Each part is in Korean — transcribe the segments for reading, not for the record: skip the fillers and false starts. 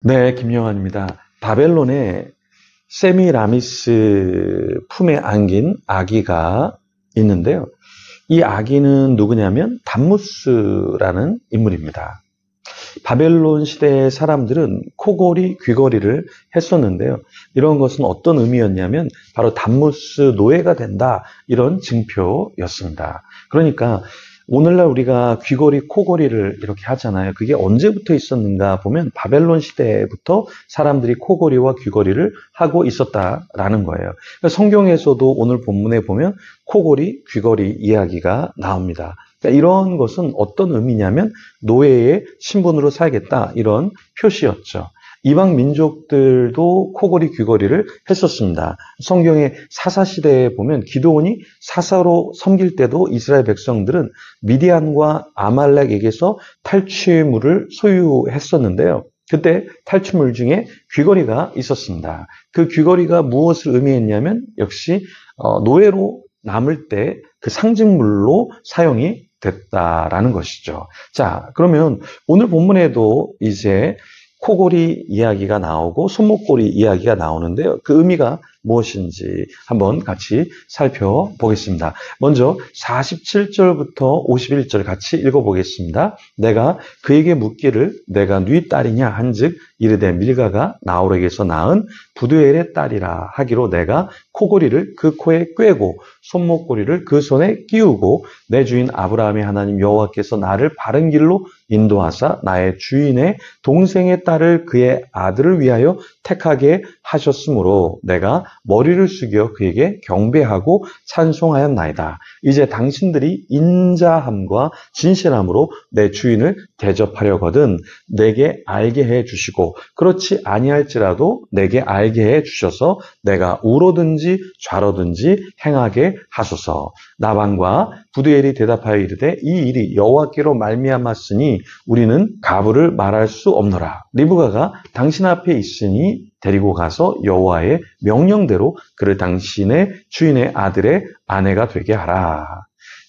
네, 김영환입니다. 바벨론에 세미라미스 품에 안긴 아기가 있는데요. 이 아기는 누구냐면 담무스라는 인물입니다. 바벨론 시대의 사람들은 코골이, 귀걸이를 했었는데요. 이런 것은 어떤 의미였냐면 바로 담무스 노예가 된다, 이런 징표였습니다. 그러니까 오늘날 우리가 귀걸이, 코걸이를 이렇게 하잖아요. 그게 언제부터 있었는가 보면 바벨론 시대부터 사람들이 코걸이와 귀걸이를 하고 있었다라는 거예요. 성경에서도 오늘 본문에 보면 코걸이, 귀걸이 이야기가 나옵니다. 그러니까 이런 것은 어떤 의미냐면 노예의 신분으로 살겠다, 이런 표시였죠. 이방 민족들도 코걸이, 귀걸이를 했었습니다. 성경의 사사시대에 보면 기드온이 사사로 섬길 때도 이스라엘 백성들은 미디안과 아말렉에게서 탈취물을 소유했었는데요. 그때 탈취물 중에 귀걸이가 있었습니다. 그 귀걸이가 무엇을 의미했냐면 역시 노예로 남을 때 그 상징물로 사용이 됐다라는 것이죠. 자, 그러면 오늘 본문에도 이제 코골이 이야기가 나오고 손목골이 이야기가 나오는데요. 그 의미가 무엇인지 한번 같이 살펴보겠습니다. 먼저 47절부터 51절 같이 읽어보겠습니다. 내가 그에게 묻기를 내가 네 딸이냐 한즉 이르되 밀가가 나홀에게서 낳은 부두엘의 딸이라 하기로 내가 코골이를 그 코에 꿰고 손목고리를 그 손에 끼우고 내 주인 아브라함의 하나님 여호와께서 나를 바른 길로 인도하사 나의 주인의 동생의 딸을 그의 아들을 위하여 택하게 하셨으므로 내가 머리를 숙여 그에게 경배하고 찬송하였나이다. 이제 당신들이 인자함과 진실함으로 내 주인을 대접하려거든 내게 알게 해 주시고 그렇지 아니할지라도 내게 알게 해 주셔서 내가 우로든지 좌로든지 행하게 하소서. 라반과 부두엘이 대답하여 이르되 이 일이 여호와께로 말미암았으니 우리는 가부를 말할 수 없노라. 리브가가 당신 앞에 있으니 데리고 가서 여호와의 명령대로 그를 당신의 주인의 아들의 아내가 되게 하라.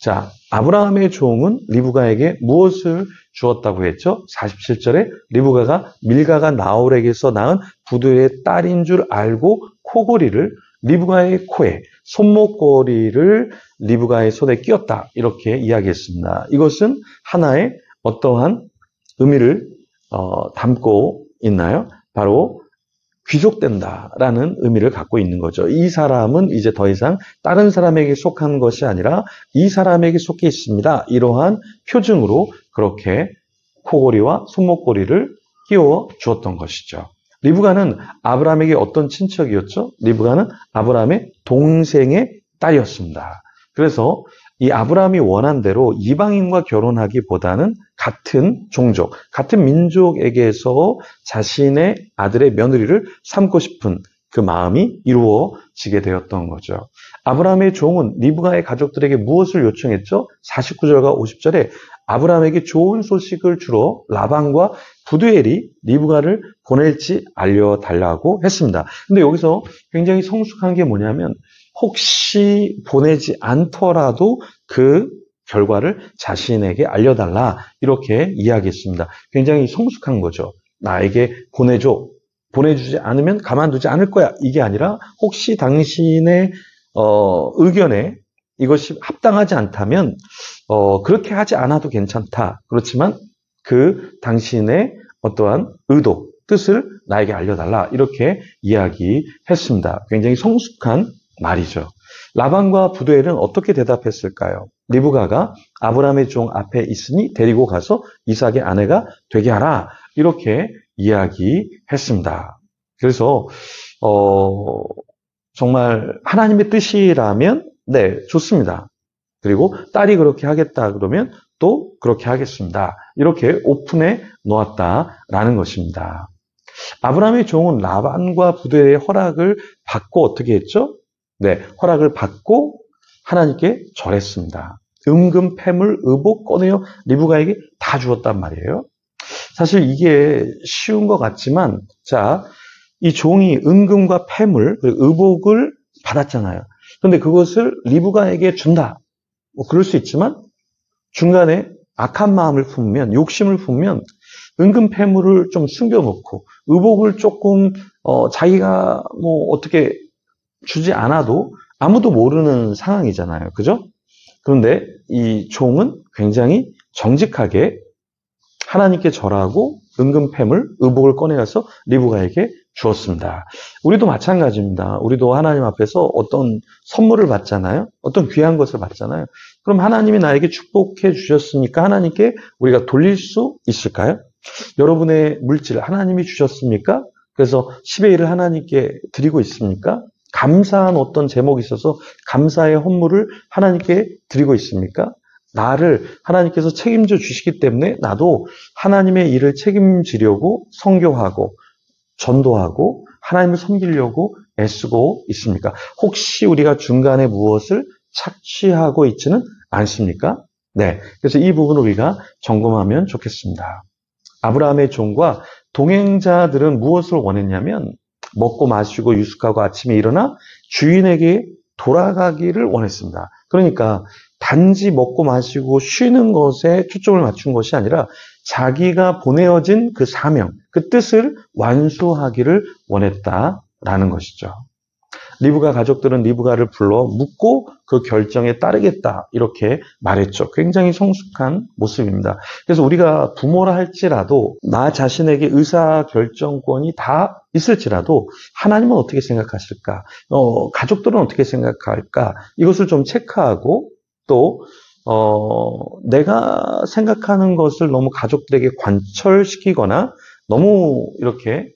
자, 아브라함의 종은 리브가에게 무엇을 주었다고 했죠? 47절에 리브가가 밀가가 나홀에게서 낳은 부두의 딸인 줄 알고 코골이를 리브가의 코에, 손목고리를 리브가의 손에 끼웠다, 이렇게 이야기했습니다. 이것은 하나의 어떠한 의미를 담고 있나요? 바로 귀족된다라는 의미를 갖고 있는 거죠. 이 사람은 이제 더 이상 다른 사람에게 속한 것이 아니라 이 사람에게 속해 있습니다. 이러한 표징으로 그렇게 코골이와 손목고리를 끼워 주었던 것이죠. 리브가는 아브라함에게 어떤 친척이었죠? 리브가는 아브라함의 동생의 딸이었습니다. 그래서 이 아브라함이 원한 대로 이방인과 결혼하기보다는 같은 종족, 같은 민족에게서 자신의 아들의 며느리를 삼고 싶은 그 마음이 이루어지게 되었던 거죠. 아브라함의 종은 리브가의 가족들에게 무엇을 요청했죠? 49절과 50절에 아브라함에게 좋은 소식을 주러 라반과 부두엘이 리브가를 보낼지 알려달라고 했습니다. 근데 여기서 굉장히 성숙한 게 뭐냐면 혹시 보내지 않더라도 그 결과를 자신에게 알려달라, 이렇게 이야기했습니다. 굉장히 성숙한 거죠. 나에게 보내줘. 보내주지 않으면 가만두지 않을 거야. 이게 아니라 혹시 당신의 의견에 이것이 합당하지 않다면 그렇게 하지 않아도 괜찮다. 그렇지만 그 당신의 어떠한 의도, 뜻을 나에게 알려달라, 이렇게 이야기했습니다. 굉장히 성숙한 말이죠. 라반과 부두엘은 어떻게 대답했을까요? 리브가가 아브라함의 종 앞에 있으니 데리고 가서 이삭의 아내가 되게 하라, 이렇게 이야기했습니다. 그래서 정말 하나님의 뜻이라면 네, 좋습니다. 그리고 딸이 그렇게 하겠다 그러면 또 그렇게 하겠습니다. 이렇게 오픈해 놓았다라는 것입니다. 아브라함의 종은 라반과 부두엘의 허락을 받고 어떻게 했죠? 네, 허락을 받고 하나님께 절했습니다. 은금, 패물, 의복 꺼내어 리브가에게 다 주었단 말이에요. 사실 이게 쉬운 것 같지만, 자, 이 종이 은금과 패물, 그리고 의복을 받았잖아요. 그런데 그것을 리브가에게 준다. 뭐 그럴 수 있지만 중간에 악한 마음을 품으면, 욕심을 품으면 은근 패물을 좀 숨겨놓고 의복을 조금 자기가 뭐 어떻게 주지 않아도 아무도 모르는 상황이잖아요. 그죠? 그런데 이 종은 굉장히 정직하게 하나님께 절하고 은근 패물, 의복을 꺼내서 리브가에게 주었습니다. 우리도 마찬가지입니다. 우리도 하나님 앞에서 어떤 선물을 받잖아요. 어떤 귀한 것을 받잖아요. 그럼 하나님이 나에게 축복해 주셨으니까 하나님께 우리가 돌릴 수 있을까요? 여러분의 물질 하나님이 주셨습니까? 그래서 10의 1을 하나님께 드리고 있습니까? 감사한 어떤 제목이 있어서 감사의 헌물을 하나님께 드리고 있습니까? 나를 하나님께서 책임져 주시기 때문에 나도 하나님의 일을 책임지려고 선교하고 전도하고 하나님을 섬기려고 애쓰고 있습니까? 혹시 우리가 중간에 무엇을 착취하고 있지는 않습니까? 네, 그래서 이 부분을 우리가 점검하면 좋겠습니다. 아브라함의 종과 동행자들은 무엇을 원했냐면 먹고 마시고 유숙하고 아침에 일어나 주인에게 돌아가기를 원했습니다. 그러니까 단지 먹고 마시고 쉬는 것에 초점을 맞춘 것이 아니라 자기가 보내어진 그 사명, 그 뜻을 완수하기를 원했다라는 것이죠. 리브가 가족들은 리브가를 불러 묻고 그 결정에 따르겠다 이렇게 말했죠. 굉장히 성숙한 모습입니다. 그래서 우리가 부모라 할지라도 나 자신에게 의사결정권이 다 있을지라도 하나님은 어떻게 생각하실까? 가족들은 어떻게 생각할까? 이것을 좀 체크하고 또 내가 생각하는 것을 너무 가족들에게 관철시키거나 너무 이렇게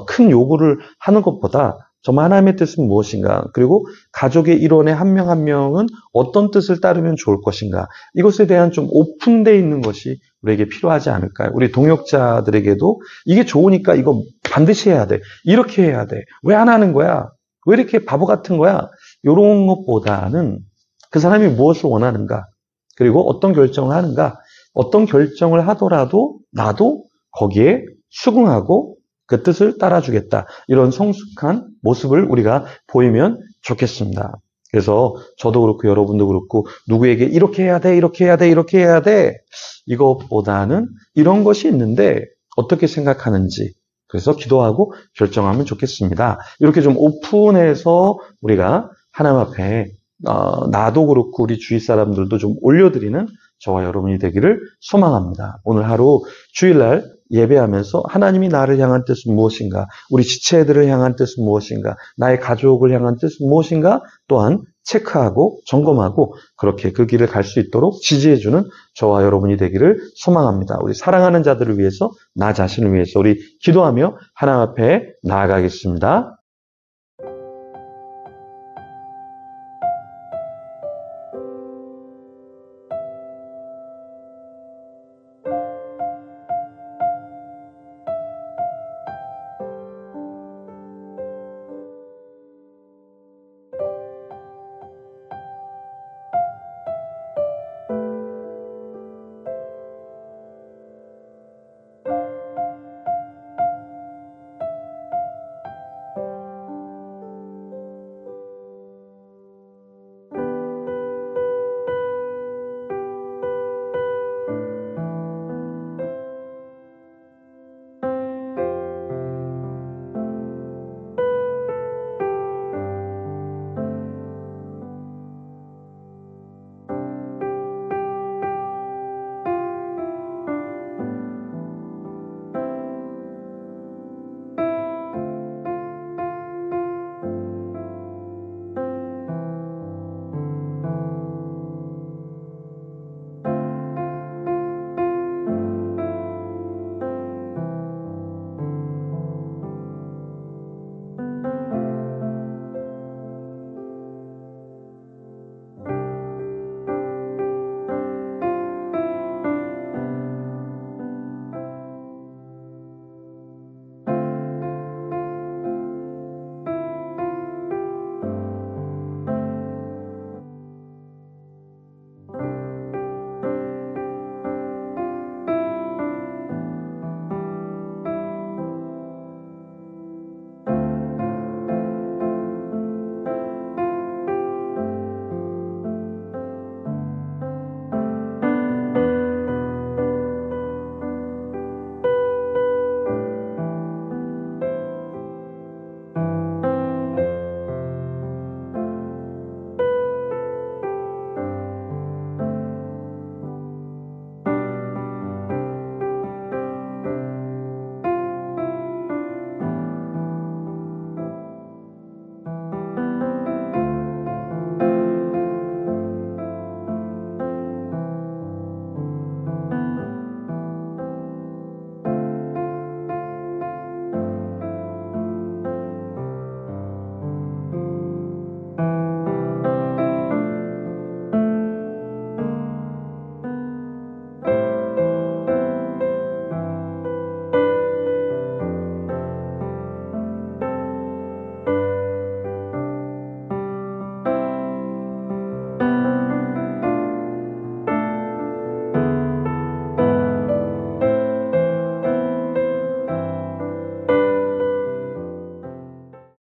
큰 요구를 하는 것보다 정말 하나님의 뜻은 무엇인가? 그리고 가족의 일원의 한 명 한 명은 어떤 뜻을 따르면 좋을 것인가? 이것에 대한 좀 오픈되어 있는 것이 우리에게 필요하지 않을까요? 우리 동역자들에게도 이게 좋으니까 이거 반드시 해야 돼. 이렇게 해야 돼. 왜 안 하는 거야? 왜 이렇게 바보 같은 거야? 이런 것보다는 그 사람이 무엇을 원하는가? 그리고 어떤 결정을 하는가? 어떤 결정을 하더라도 나도 거기에 수긍하고 그 뜻을 따라주겠다. 이런 성숙한 모습을 우리가 보이면 좋겠습니다. 그래서 저도 그렇고 여러분도 그렇고 누구에게 이렇게 해야 돼, 이렇게 해야 돼, 이렇게 해야 돼. 이것보다는 이런 것이 있는데 어떻게 생각하는지 그래서 기도하고 결정하면 좋겠습니다. 이렇게 좀 오픈해서 우리가 하나님 앞에 나도 그렇고 우리 주위 사람들도 좀 올려드리는 저와 여러분이 되기를 소망합니다. 오늘 하루 주일날 예배하면서 하나님이 나를 향한 뜻은 무엇인가? 우리 지체들을 향한 뜻은 무엇인가? 나의 가족을 향한 뜻은 무엇인가? 또한 체크하고 점검하고 그렇게 그 길을 갈 수 있도록 지지해주는 저와 여러분이 되기를 소망합니다. 우리 사랑하는 자들을 위해서 나 자신을 위해서 우리 기도하며 하나님 앞에 나아가겠습니다.